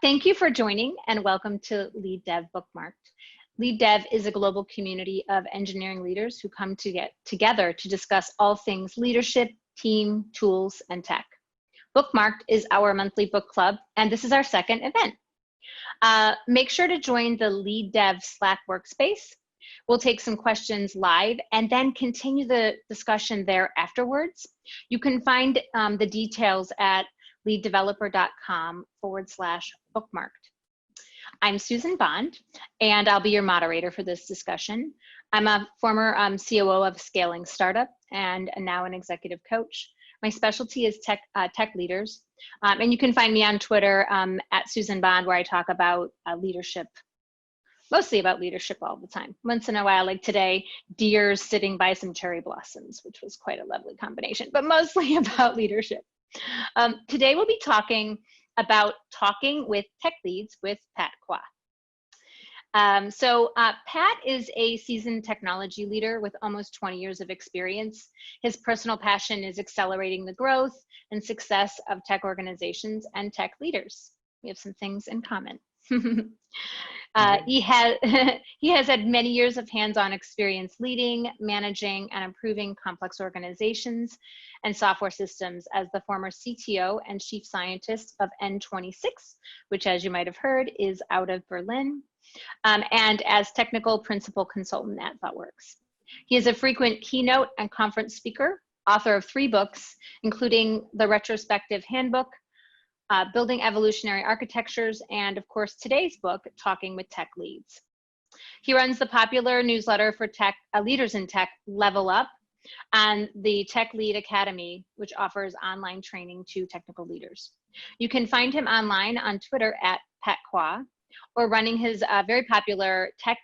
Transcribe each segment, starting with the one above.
Thank you for joining and welcome to LeadDev Bookmarked. LeadDev is a global community of engineering leaders who come to get together to discuss all things leadership, team, tools, and tech. Bookmarked is our monthly book club, and this is our second event. Make sure to join the LeadDev Slack workspace. We'll take some questions live and then continue the discussion there afterwards. You can find the details at leaddeveloper.com/bookmarked. I'm Suzan Bond, and I'll be your moderator for this discussion. I'm a former COO of a scaling startup and now an executive coach. My specialty is tech leaders, and you can find me on Twitter at Suzan Bond, where I talk about leadership, mostly about leadership all the time. Once in a while, like today, deers sitting by some cherry blossoms, which was quite a lovely combination, but mostly about leadership. Today we'll be talking about talking with tech leads with Pat Kua. Pat is a seasoned technology leader with almost 20 years of experience. His personal passion is accelerating the growth and success of tech organizations and tech leaders. We have some things in common. He has had many years of hands-on experience leading, managing, and improving complex organizations and software systems as the former CTO and chief scientist of N26, which, as you might have heard, is out of Berlin, and as technical principal consultant at ThoughtWorks. He is a frequent keynote and conference speaker, author of 3 books, including The Retrospective Handbook, Building Evolutionary Architectures, and of course, today's book, Talking with Tech Leads. He runs the popular newsletter for tech leaders in tech, Level Up, and the Tech Lead Academy, which offers online training to technical leaders. You can find him online on Twitter at Pat Kua, or running his very popular Tech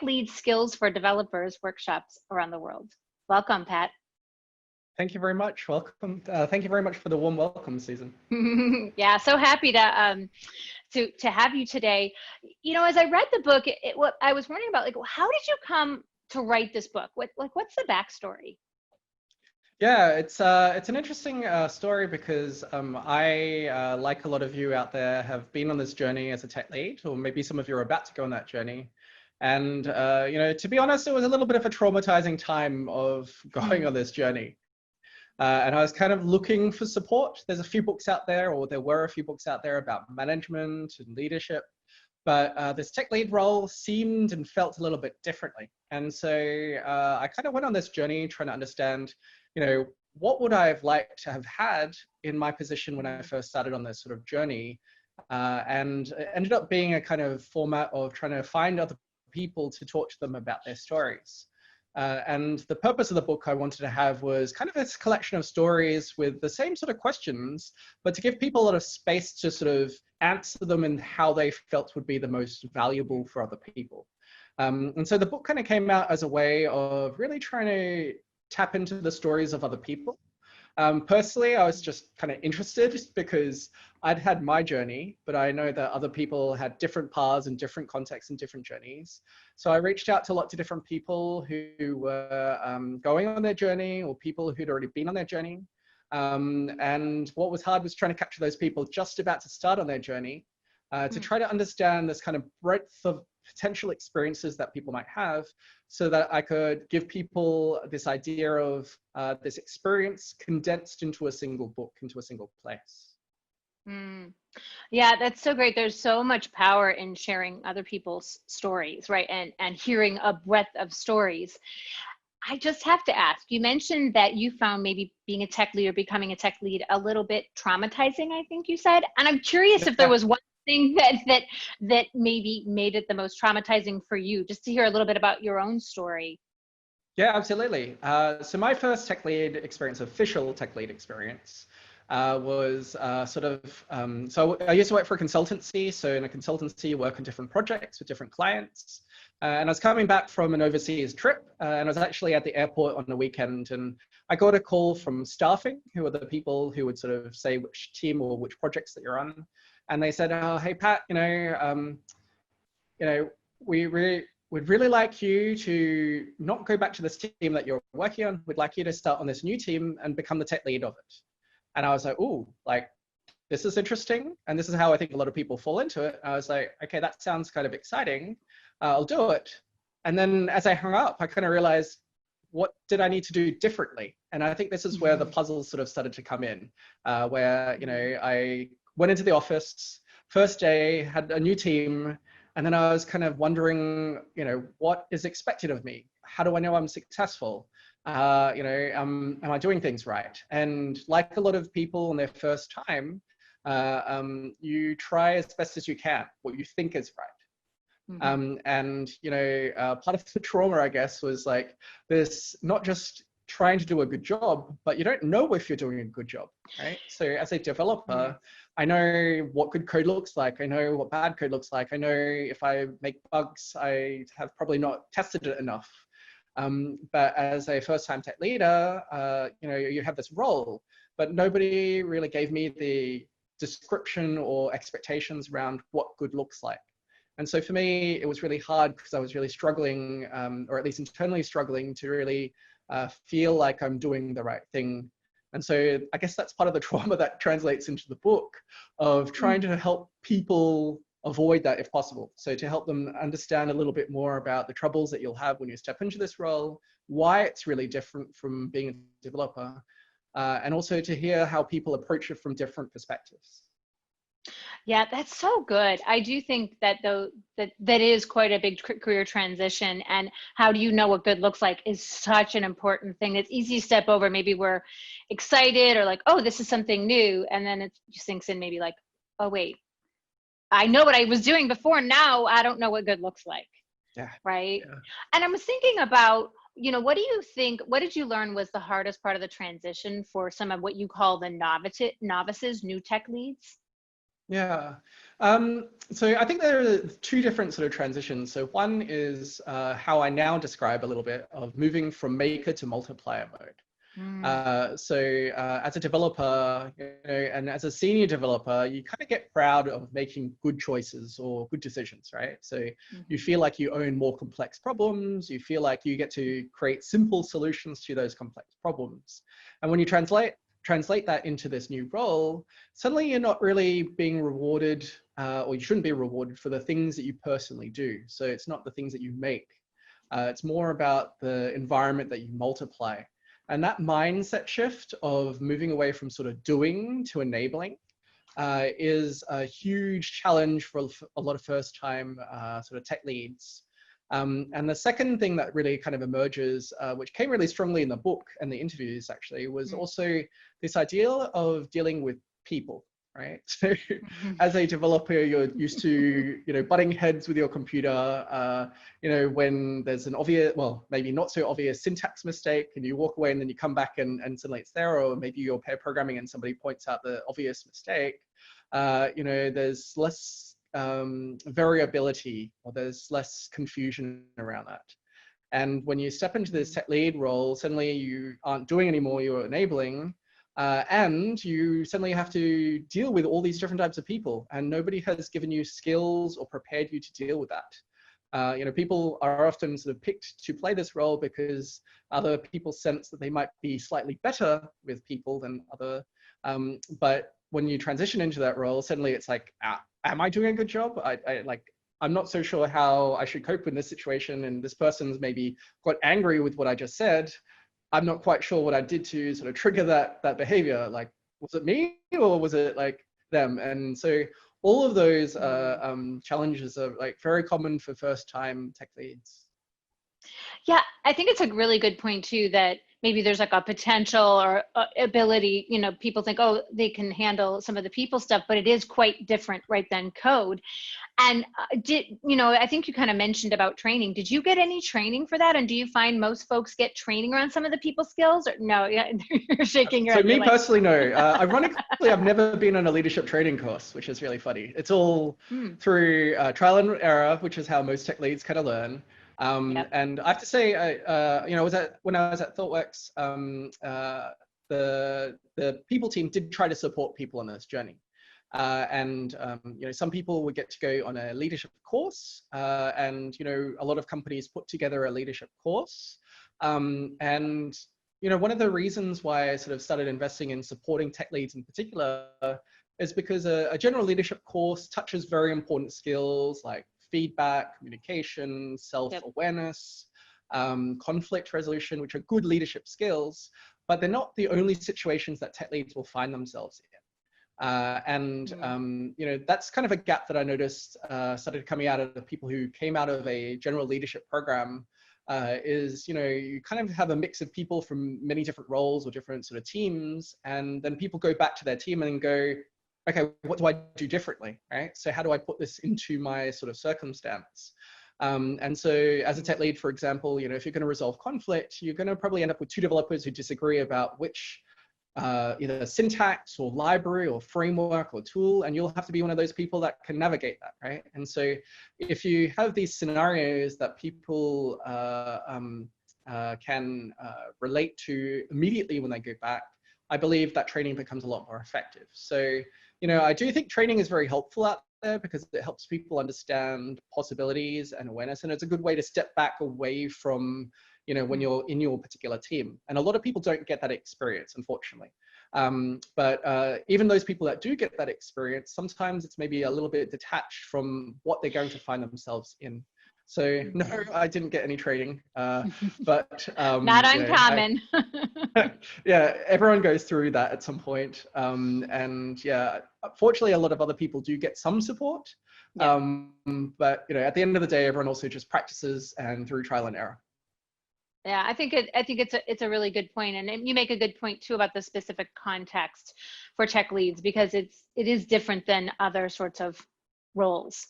Lead Skills for Developers workshops around the world. Welcome, Pat. Thank you very much. Welcome. Thank you very much for the warm welcome, Susan. Yeah, so happy to have you today. You know, as I read the book, what I was wondering about, like, how did you come to write this book? What's the backstory? Yeah, it's an interesting story because I, like a lot of you out there, have been on this journey as a tech lead, or maybe some of you are about to go on that journey. And you know, to be honest, it was a little bit of a traumatizing time of going on this journey. And I was kind of looking for support. There's a few books out there, or there were a few books out there about management and leadership, but this tech lead role seemed and felt a little bit differently. And so I kind of went on this journey trying to understand, you know, what would I have liked to have had in my position when I first started on this sort of journey, and it ended up being a kind of format of trying to find other people to talk to them about their stories. And the purpose of the book I wanted to have was kind of this collection of stories with the same sort of questions, but to give people a lot of space to sort of answer them in how they felt would be the most valuable for other people. And so the book kind of came out as a way of really trying to tap into the stories of other people. Personally, I was just kind of interested because I'd had my journey, but I know that other people had different paths and different contexts and different journeys. So I reached out to lots of different people who were going on their journey, or people who'd already been on their journey. And what was hard was trying to capture those people just about to start on their journey, to try to understand this kind of breadth of potential experiences that people might have, so that I could give people this idea of this experience condensed into a single book, into a single place. Yeah, that's so great. There's so much power in sharing other people's stories, right? And hearing a breadth of stories. I just have to ask, you mentioned that you found maybe being a tech leader, becoming a tech lead, a little bit traumatizing, I think you said. And I'm curious if there was one thing that maybe made it the most traumatizing for you, just to hear a little bit about your own story. Yeah, absolutely. So my first tech lead experience, official tech lead experience, was so I used to work for a consultancy. So in a consultancy, you work on different projects with different clients. And I was coming back from an overseas trip, and I was actually at the airport on the weekend, and I got a call from staffing, who are the people who would sort of say which team or which projects that you're on. And they said, "Oh, hey Pat, we'd really like you to not go back to this team that you're working on. We'd like you to start on this new team and become the tech lead of it." And I was like, "Oh, like this is interesting. And this is how I think a lot of people fall into it. I was like, okay, that sounds kind of exciting. I'll do it. And then as I hung up, I kind of realized, what did I need to do differently? And I think this is where the puzzles sort of started to come in, where, I went into the office, first day, had a new team, and then I was kind of wondering, what is expected of me? How do I know I'm successful? Am I doing things right? And like a lot of people on their first time, you try as best as you can what you think is right. Part of the trauma, I guess, was like this, not just trying to do a good job, but you don't know if you're doing a good job, right? So as a developer, I know what good code looks like. I know what bad code looks like. I know if I make bugs, I have probably not tested it enough. But as a first-time tech leader, you have this role, but nobody really gave me the description or expectations around what good looks like. And so for me, it was really hard because I was really struggling, or at least internally struggling, to really feel like I'm doing the right thing. And so I guess that's part of the trauma that translates into the book, of trying to help people avoid that if possible. So to help them understand a little bit more about the troubles that you'll have when you step into this role, why it's really different from being a developer, and also to hear how people approach it from different perspectives. Yeah, that's so good. I do think that that is quite a big career transition, and how do you know what good looks like is such an important thing. It's easy to step over. Maybe we're excited or like, oh, this is something new, and then it just sinks in, maybe like, oh wait, I know what I was doing before. Now I don't know what good looks like. Yeah. Right. Yeah. And I was thinking about, what do you think, what did you learn was the hardest part of the transition for some of what you call the novices, new tech leads? Yeah. So I think there are two different sort of transitions. So one is how I now describe a little bit of moving from maker to multiplier mode. As a developer, and as a senior developer, you kind of get proud of making good choices or good decisions, right? So you feel like you own more complex problems. You feel like you get to create simple solutions to those complex problems. And when you translate that into this new role, suddenly you're not really being rewarded, or you shouldn't be rewarded for the things that you personally do. So it's not the things that you make. It's more about the environment that you multiply. And that mindset shift of moving away from sort of doing to enabling is a huge challenge for a lot of first-time sort of tech leads. And the second thing that really kind of emerges, which came really strongly in the book and the interviews actually, was also this idea of dealing with people, right? So as a developer, you're used to, butting heads with your computer, when there's an obvious, well, maybe not so obvious syntax mistake, and you walk away and then you come back and suddenly it's there, or maybe you're pair programming and somebody points out the obvious mistake. There's less variability, or there's less confusion around that. And when you step into this tech lead role, suddenly you aren't doing anymore, you're enabling, and you suddenly have to deal with all these different types of people, and nobody has given you skills or prepared you to deal with that. People are often sort of picked to play this role because other people sense that they might be slightly better with people than other, but when you transition into that role, suddenly it's like, am I doing a good job? I'm not so sure how I should cope with this situation, and this person's maybe got angry with what I just said. I'm not quite sure what I did to sort of trigger that behavior. Like, was it me or was it like them? And so all of those challenges are like very common for first-time tech leads. Yeah, I think it's a really good point too, that maybe there's like a potential or ability, people think, oh, they can handle some of the people stuff, but it is quite different, right, than code. And I think you kind of mentioned about training. Did you get any training for that? And do you find most folks get training around some of the people skills, or no? Yeah, you're shaking your head. So me personally, no. Ironically, I've never been on a leadership training course, which is really funny. It's all through trial and error, which is how most tech leads kind of learn. And I have to say, when I was at ThoughtWorks, the people team did try to support people on this journey. Some people would get to go on a leadership course, and a lot of companies put together a leadership course. One of the reasons why I sort of started investing in supporting tech leads in particular is because a general leadership course touches very important skills like feedback, communication, self-awareness, conflict resolution, which are good leadership skills, but they're not the only situations that tech leads will find themselves in. You know, that's kind of a gap that I noticed started coming out of the people who came out of a general leadership program. Is, you know, you kind of have a mix of people from many different roles or different sort of teams, and then people go back to their team and go, okay, what do I do differently, right? So how do I put this into my sort of circumstance? And so as a tech lead, for example, you know, if you're going to resolve conflict, you're going to probably end up with two developers who disagree about which either syntax or library or framework or tool, and you'll have to be one of those people that can navigate that, right? And so if you have these scenarios that people can relate to immediately when they go back, I believe that training becomes a lot more effective. So, you know, I do think training is very helpful out there because it helps people understand possibilities and awareness, and it's a good way to step back away from, you know, when you're in your particular team. And a lot of people don't get that experience, unfortunately. But even those people that do get that experience, sometimes it's maybe a little bit detached from what they're going to find themselves in. So no, I didn't get any training, but not uncommon. Yeah, everyone goes through that at some point. And yeah, fortunately, a lot of other people do get some support. But you know, at the end of the day, everyone also just practices and through trial and error. Yeah, I think it's a really good point, and you make a good point too about the specific context for tech leads, because it is different than other sorts of roles.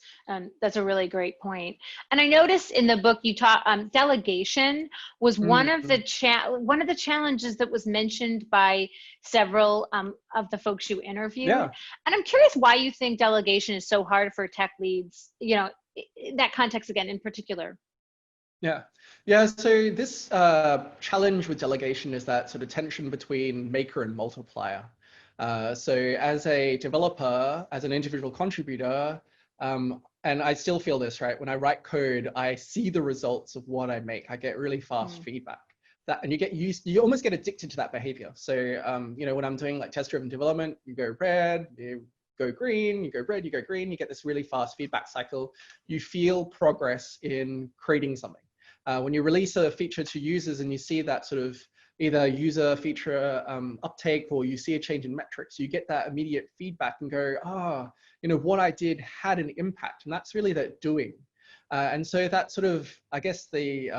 That's a really great point. And I noticed in the book you taught delegation was one of the challenges that was mentioned by several of the folks you interviewed. Yeah. And I'm curious why you think delegation is so hard for tech leads. You know, in that context again in particular. Yeah. So this challenge with delegation is that sort of tension between maker and multiplier. So as a developer, as an individual contributor, and I still feel this, right? When I write code, I see the results of what I make. I get really fast feedback. And you almost get addicted to that behavior. So, you know, when I'm doing like test-driven development, you go red, you go green, you go red, you go green, you get this really fast feedback cycle. You feel progress in creating something. When you release a feature to users and you see that sort of either user feature uptake, or you see a change in metrics, you get that immediate feedback and go, you know, what I did had an impact. And that's really that doing. And so that sort of, I guess I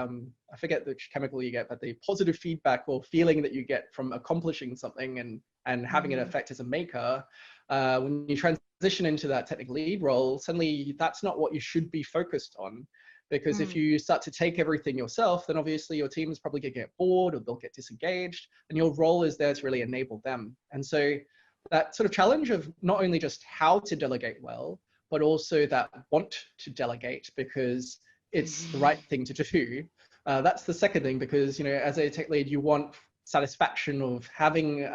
forget which chemical you get, but the positive feedback or feeling that you get from accomplishing something and having an effect as a maker, when you transition into that technical lead role, suddenly that's not what you should be focused on. Because if you start to take everything yourself, then obviously your team is probably going to get bored or they'll get disengaged, and your role is there to really enable them. And so that sort of challenge of not only just how to delegate well, but also that want to delegate because it's the right thing to do. That's the second thing, because, you know, as a tech lead, you want satisfaction of having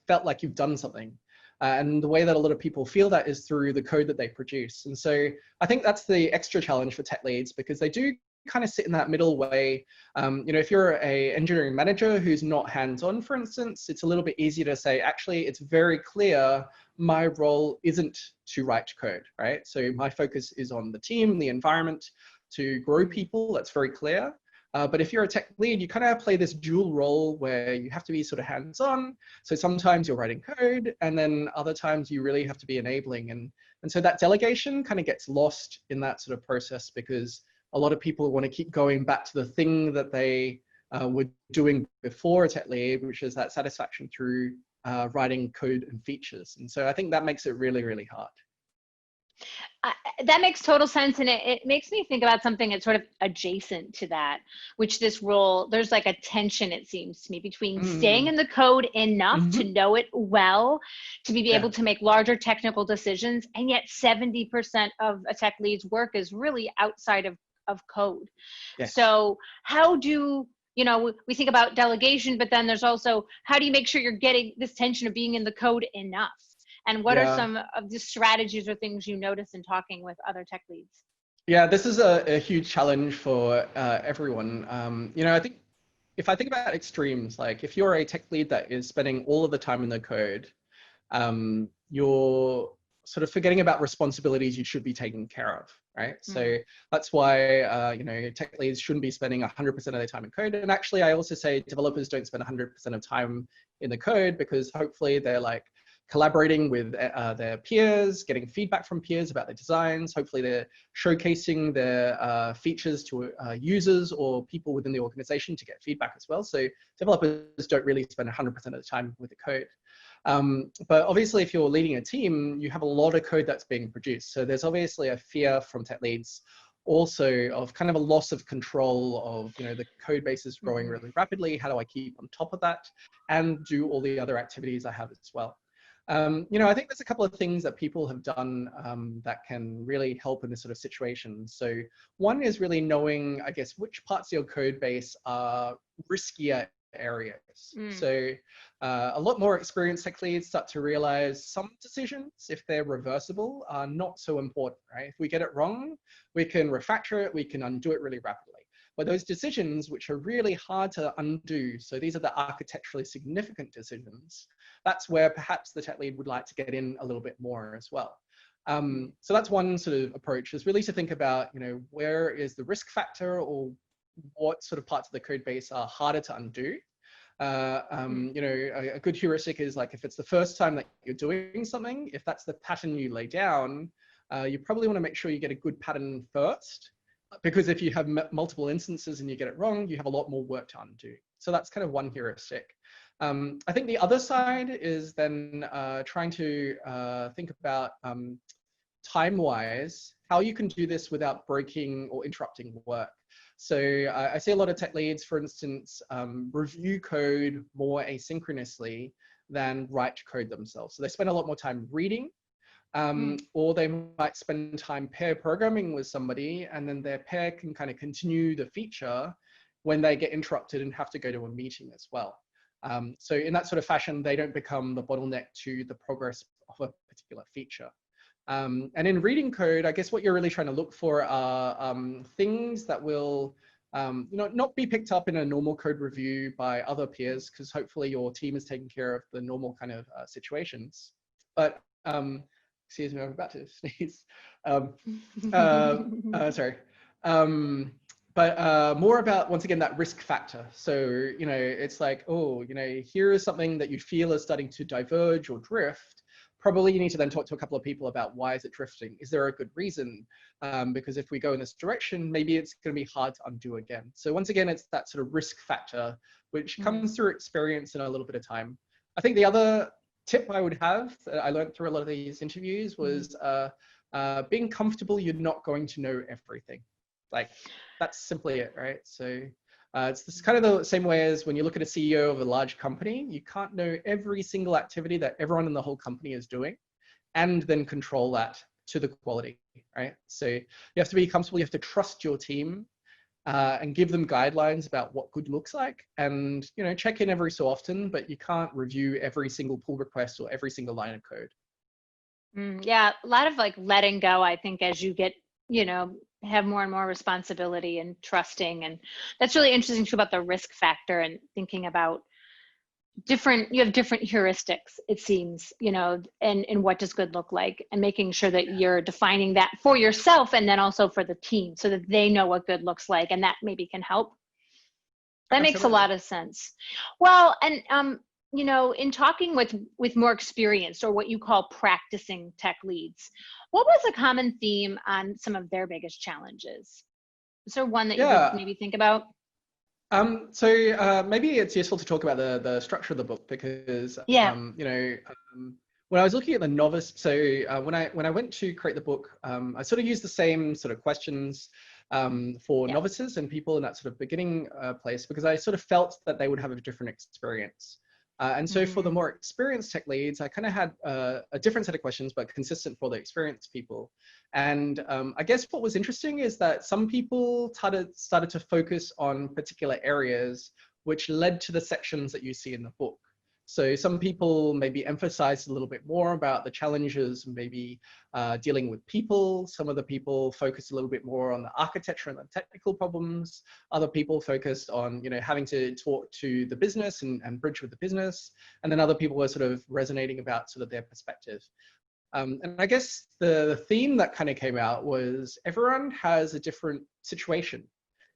felt like you've done something. And the way that a lot of people feel that is through the code that they produce. And so I think that's the extra challenge for tech leads, because they do kind of sit in that middle way. You know, if you're an engineering manager who's not hands-on, for instance, it's a little bit easier to say, actually, it's very clear my role isn't to write code, right? So my focus is on the team, the environment, to grow people. That's very clear. But if you're a tech lead, you kind of play this dual role where you have to be sort of hands-on. So sometimes you're writing code, and then other times you really have to be enabling. And so that delegation kind of gets lost in that sort of process, because a lot of people want to keep going back to the thing that they were doing before a tech lead, which is that satisfaction through writing code and features. And so I think that makes it really, really hard. That makes total sense. And it makes me think about something that's sort of adjacent to that, which this role, there's like a tension, it seems to me, between staying in the code enough to know it well, to be able to make larger technical decisions. And yet 70% of a tech lead's work is really outside of code. Yes. So how do, you know, we think about delegation, but then there's also, how do you make sure you're getting this tension of being in the code enough? And what are some of the strategies or things you notice in talking with other tech leads? Yeah, this is a huge challenge for everyone. You know, I think if I think about extremes, like if you're a tech lead that is spending all of the time in the code, you're sort of forgetting about responsibilities you should be taking care of, right? So that's why, tech leads shouldn't be spending 100% of their time in code. And actually, I also say developers don't spend 100% of time in the code, because hopefully they're like collaborating with their peers, getting feedback from peers about their designs. Hopefully they're showcasing their features to users or people within the organization to get feedback as well. So developers don't really spend 100% of the time with the code. But obviously, if you're leading a team, you have a lot of code that's being produced. So there's obviously a fear from tech leads also of kind of a loss of control of, the code base is growing really rapidly. How do I keep on top of that and do all the other activities I have as well? I think there's a couple of things that people have done that can really help in this sort of situation. So one is really knowing, I guess, which parts of your code base are riskier areas. So a lot more experienced tech leads start to realize some decisions, if they're reversible, are not so important, right? If we get it wrong, we can refactor it, we can undo it really rapidly. But those decisions, which are really hard to undo, so these are the architecturally significant decisions, that's where perhaps the tech lead would like to get in a little bit more as well. So that's one sort of approach, is really to think about, where is the risk factor, or what sort of parts of the code base are harder to undo. A good heuristic is like, if it's the first time that you're doing something, if that's the pattern you lay down, you probably want to make sure you get a good pattern first, because if you have multiple instances and you get it wrong, you have a lot more work to undo. So that's kind of one heuristic. I think the other side is then trying to think about time-wise, how you can do this without breaking or interrupting work. So I see a lot of tech leads, for instance, review code more asynchronously than write code themselves. So they spend a lot more time reading, or they might spend time pair programming with somebody, and then their pair can kind of continue the feature when they get interrupted and have to go to a meeting as well. So in that sort of fashion, they don't become the bottleneck to the progress of a particular feature. And in reading code, I guess what you're really trying to look for are things that will not be picked up in a normal code review by other peers, because hopefully your team is taking care of the normal kind of situations. But excuse me, I'm about to sneeze. Sorry. But more about, once again, that risk factor. So, it's like, here is something that you feel is starting to diverge or drift. Probably you need to then talk to a couple of people about, why is it drifting? Is there a good reason? Because if we go in this direction, maybe it's going to be hard to undo again. So once again, it's that sort of risk factor, which comes through experience and a little bit of time. I think the other tip I would have, that I learned through a lot of these interviews, was being comfortable you're not going to know everything. Like, that's simply it, right? So it's this kind of the same way as when you look at a CEO of a large company, you can't know every single activity that everyone in the whole company is doing, and then control that to the quality, right? So you have to be comfortable, you have to trust your team, and give them guidelines about what good looks like, and check in every so often, but you can't review every single pull request or every single line of code. Yeah, a lot of like letting go, I think, as you get, have more and more responsibility and trusting. And that's really interesting too, about the risk factor, and thinking about you have different heuristics, it seems, and what does good look like, and making sure that you're defining that for yourself and then also for the team, so that they know what good looks like, and that maybe can help. That makes a lot of sense. Well, and in talking with more experienced, or what you call practicing tech leads, what was a common theme on some of their biggest challenges? Is there one that you would maybe think about? So maybe it's useful to talk about the structure of the book, because when I was looking at the novice, so when I went to create the book, I sort of used the same sort of questions for novices and people in that sort of beginning place, because I sort of felt that they would have a different experience. And so for the more experienced tech leads, I kind of had a different set of questions, but consistent for the experienced people. And I guess what was interesting is that some people started to focus on particular areas, which led to the sections that you see in the book. So some people maybe emphasize a little bit more about the challenges, maybe dealing with people. Some of the people focus a little bit more on the architecture and the technical problems. Other people focused on, having to talk to the business and bridge with the business. And then other people were sort of resonating about sort of their perspective. And I guess the theme that kind of came out was everyone has a different situation.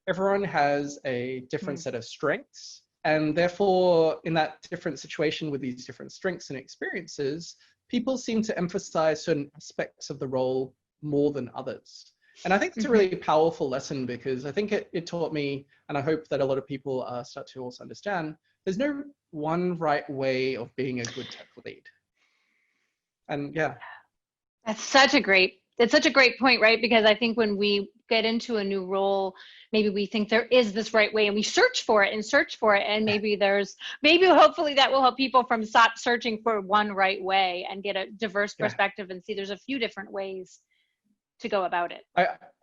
Everyone has a different set of strengths. And therefore, in that different situation with these different strengths and experiences, people seem to emphasize certain aspects of the role more than others. And I think it's a really powerful lesson, because I think it taught me, and I hope that a lot of people start to also understand, there's no one right way of being a good tech lead. And yeah. It's such a great point, right? Because I think when we get into a new role, maybe we think there is this right way and we search for it. And maybe hopefully that will help people from stop searching for one right way and get a diverse perspective and see there's a few different ways to go about it.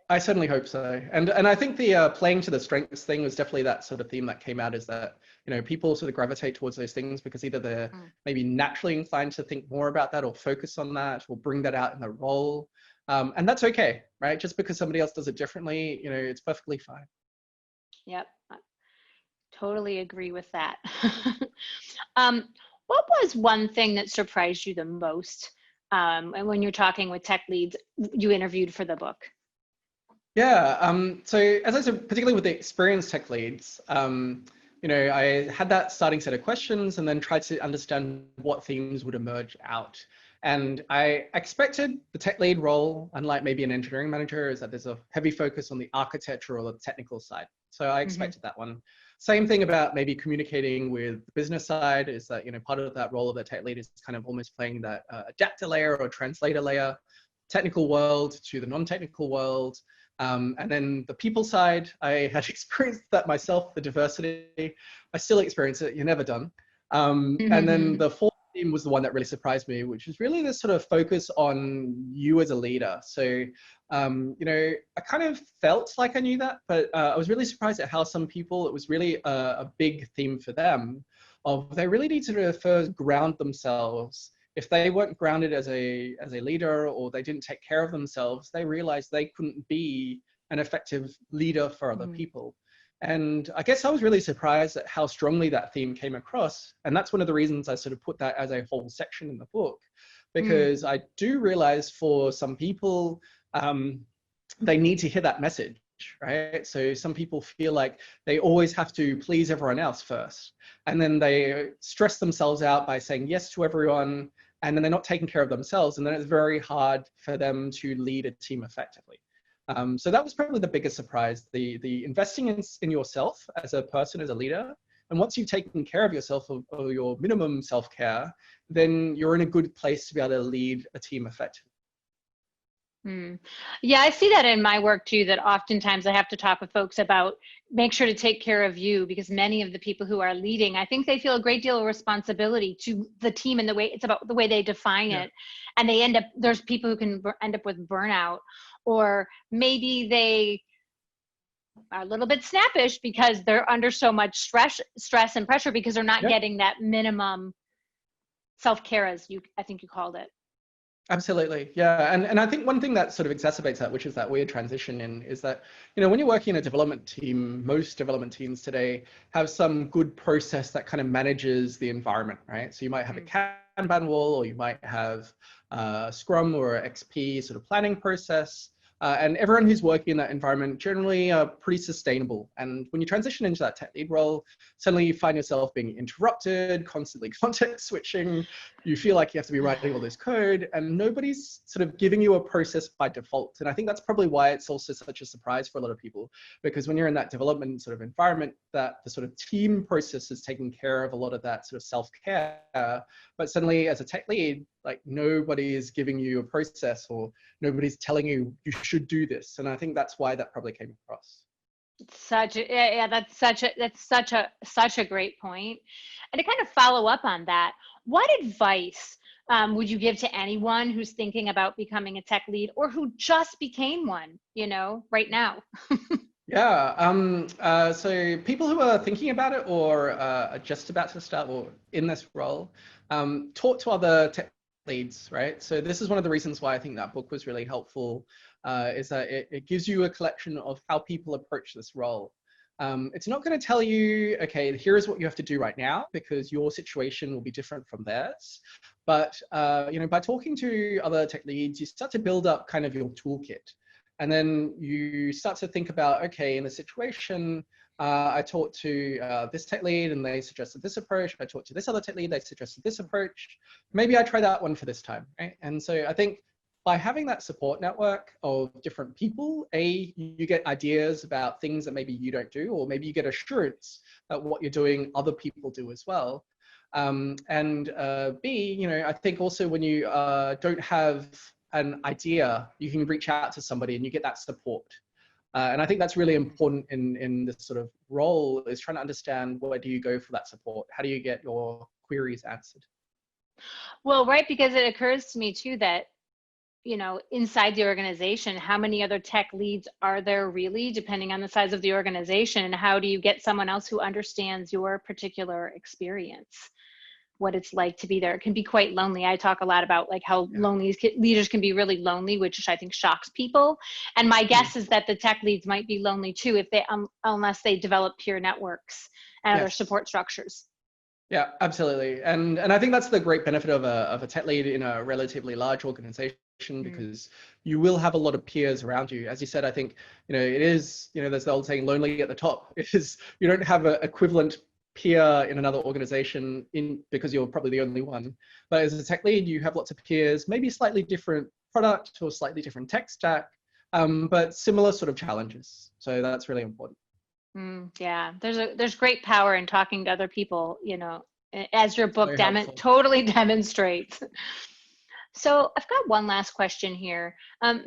I certainly hope so. And I think the playing to the strengths thing was definitely that sort of theme that came out, is that, people sort of gravitate towards those things because either they're maybe naturally inclined to think more about that or focus on that or bring that out in the role. And that's okay, right? Just because somebody else does it differently, it's perfectly fine. Yep. I totally agree with that. What was one thing that surprised you the most? And when you're talking with tech leads you interviewed for the book? Yeah, so as I said, particularly with the experienced tech leads, I had that starting set of questions and then tried to understand what themes would emerge out. And I expected the tech lead role, unlike maybe an engineering manager, is that there's a heavy focus on the architecture or the technical side. So I expected that one. Same thing about maybe communicating with the business side, is that, part of that role of the tech lead is kind of almost playing that adapter layer or translator layer, technical world to the non-technical world. And then the people side, I had experienced that myself, the diversity. I still experience it, you're never done. And then the fourth theme was the one that really surprised me, which is really this sort of focus on you as a leader. So, I kind of felt like I knew that, but I was really surprised at how some people, it was really a big theme for them of they really need to first ground themselves. If they weren't grounded as a leader, or they didn't take care of themselves, they realized they couldn't be an effective leader for other people. And I guess I was really surprised at how strongly that theme came across. And that's one of the reasons I sort of put that as a whole section in the book, because I do realize for some people, they need to hear that message, right? So some people feel like they always have to please everyone else first. And then they stress themselves out by saying yes to everyone, and then they're not taking care of themselves. And then it's very hard for them to lead a team effectively. So that was probably the biggest surprise, the investing in yourself as a person, as a leader. And once you've taken care of yourself, or your minimum self-care, then you're in a good place to be able to lead a team effectively. Yeah, I see that in my work too, that oftentimes I have to talk with folks about make sure to take care of you, because many of the people who are leading, I think they feel a great deal of responsibility to the team, and the way it's about the way they define it. And there's people who can end up with burnout, or maybe they are a little bit snappish because they're under so much stress and pressure because they're not getting that minimum self-care, as I think you called it. Absolutely. Yeah. And I think one thing that sort of exacerbates that, which is that weird transition is that, when you're working in a development team, most development teams today have some good process that kind of manages the environment, right? So you might have a Kanban wall, or you might have Scrum or XP sort of planning process. And everyone who's working in that environment generally are pretty sustainable. And when you transition into that tech lead role, suddenly you find yourself being interrupted, constantly context switching. You feel like you have to be writing all this code, and nobody's sort of giving you a process by default. And I think that's probably why it's also such a surprise for a lot of people, because when you're in that development sort of environment, that the sort of team process is taking care of a lot of that sort of self-care. But suddenly as a tech lead, like nobody is giving you a process, or nobody's telling you should do this. And I think that's why that probably came across. That's such a great point. And to kind of follow up on that, what advice would you give to anyone who's thinking about becoming a tech lead, or who just became one, right now? Yeah. So people who are thinking about it or are just about to start or in this role, talk to other tech leads, right? So this is one of the reasons why I think that book was really helpful, is that it gives you a collection of how people approach this role. It's not going to tell you, okay, here's what you have to do right now, because your situation will be different from theirs. But by talking to other tech leads, you start to build up kind of your toolkit. And then you start to think about, okay, in the situation, I talked to this tech lead and they suggested this approach. I talked to this other tech lead, they suggested this approach. Maybe I try that one for this time, right? And so I think by having that support network of different people, you get ideas about things that maybe you don't do, or maybe you get assurance that what you're doing, other people do as well. And B, I think also when you don't have an idea, you can reach out to somebody and you get that support. And I think that's really important in this sort of role, is trying to understand, where do you go for that support? How do you get your queries answered? Well, right, because it occurs to me too that, inside the organization, how many other tech leads are there really, depending on the size of the organization? And how do you get someone else who understands your particular experience, what it's like to be there? It can be quite lonely. I talk a lot about like how lonely leaders can be, really lonely, which I think shocks people. And my guess is that the tech leads might be lonely too, if they unless they develop peer networks and other support structures. Yeah, absolutely. And I think that's the great benefit of a tech lead in a relatively large organization, because you will have a lot of peers around you. As you said, I think, it is, there's the old saying, lonely at the top. It is, you don't have an equivalent peer in another organization because you're probably the only one. But as a tech lead, you have lots of peers, maybe slightly different product or slightly different tech stack, but similar sort of challenges. So that's really important. Yeah, there's great power in talking to other people, as your book totally demonstrates. So I've got one last question here.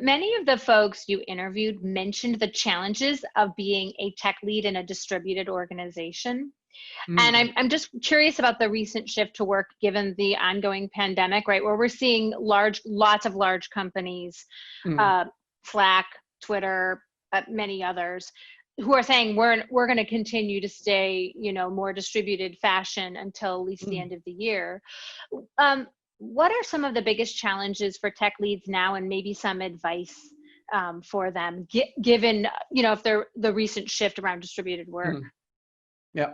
Many of the folks you interviewed mentioned the challenges of being a tech lead in a distributed organization. And I'm just curious about the recent shift to work, given the ongoing pandemic, right? Where we're seeing lots of large companies, Slack, Twitter, many others, who are saying we're going to continue to stay, more distributed fashion until at least the end of the year. What are some of the biggest challenges for tech leads now, and maybe some advice for them, given, if they're the recent shift around distributed work? Yeah.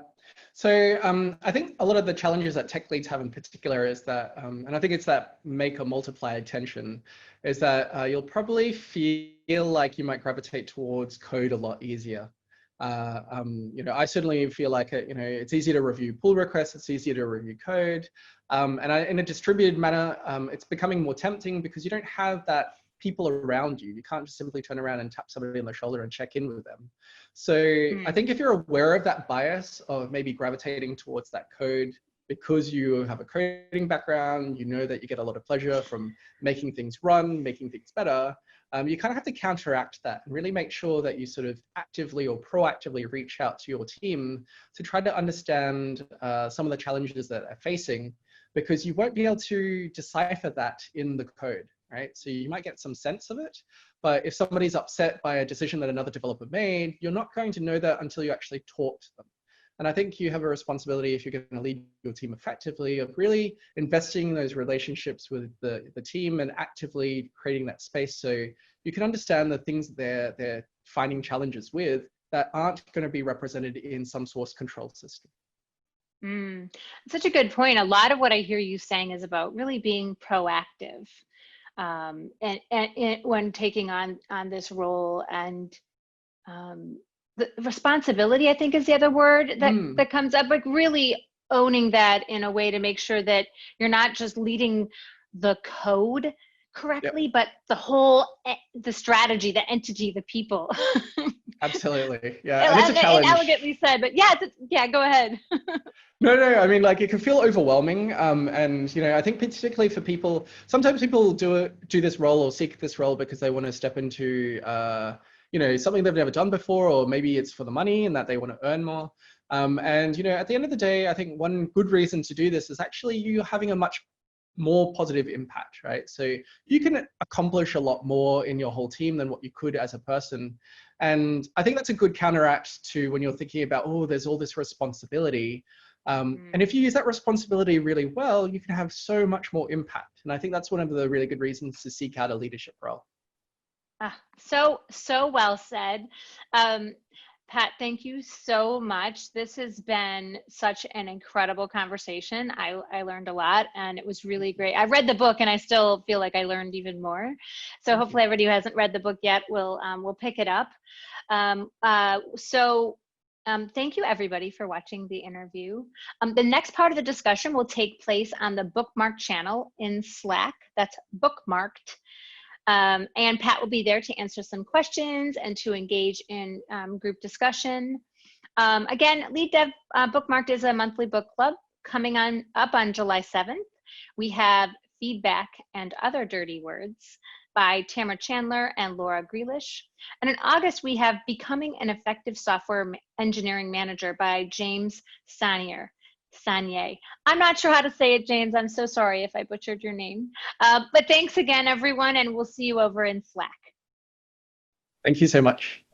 So I think a lot of the challenges that tech leads have in particular is that, and I think it's that make or multiply attention, is that you'll probably feel like you might gravitate towards code a lot easier. I certainly feel like it's easy to review pull requests, it's easier to review code. In a distributed manner, it's becoming more tempting because you don't have that people around you. You can't just simply turn around and tap somebody on the shoulder and check in with them. So I think if you're aware of that bias of maybe gravitating towards that code because you have a coding background, you know that you get a lot of pleasure from making things run, making things better, you kind of have to counteract that and really make sure that you sort of actively or proactively reach out to your team to try to understand some of the challenges that they're facing, because you won't be able to decipher that in the code, right? So you might get some sense of it, but if somebody's upset by a decision that another developer made, you're not going to know that until you actually talk to them. And I think you have a responsibility, if you're going to lead your team effectively, of really investing in those relationships with the team and actively creating that space so you can understand the things that they're finding challenges with that aren't going to be represented in some source control system. Such a good point. A lot of what I hear you saying is about really being proactive and when taking on this role, and the responsibility, I think, is the other word that comes up, like really owning that in a way to make sure that you're not just leading the code correctly, but the strategy, the entity, the people. Absolutely. Yeah. And it's a challenge. Elegantly said, but yeah, go ahead. No, I mean, like, it can feel overwhelming. And, I think particularly for people, sometimes people do this role or seek this role because they want to step into, something they've never done before, or maybe it's for the money and that they want to earn more. At the end of the day, I think one good reason to do this is actually you having a much more positive impact, right? So you can accomplish a lot more in your whole team than what you could as a person. And I think that's a good counteract to when you're thinking about, oh, there's all this responsibility. And if you use that responsibility really well, you can have so much more impact. And I think that's one of the really good reasons to seek out a leadership role. So well said. Pat, thank you so much. This has been such an incredible conversation. I learned a lot, and it was really great. I read the book and I still feel like I learned even more. So hopefully everybody who hasn't read the book yet will pick it up. Thank you everybody for watching the interview. The next part of the discussion will take place on the Bookmarked channel in Slack. That's Bookmarked. And Pat will be there to answer some questions and to engage in group discussion. Again, LeadDev Bookmarked is a monthly book club coming up on July 7th. We have Feedback and Other Dirty Words by Tamara Chandler and Laura Grealish. And in August, we have Becoming an Effective Software Engineering Manager by James Sanier. I'm not sure how to say it, James. I'm so sorry if I butchered your name. But thanks again, everyone, and we'll see you over in Slack. Thank you so much.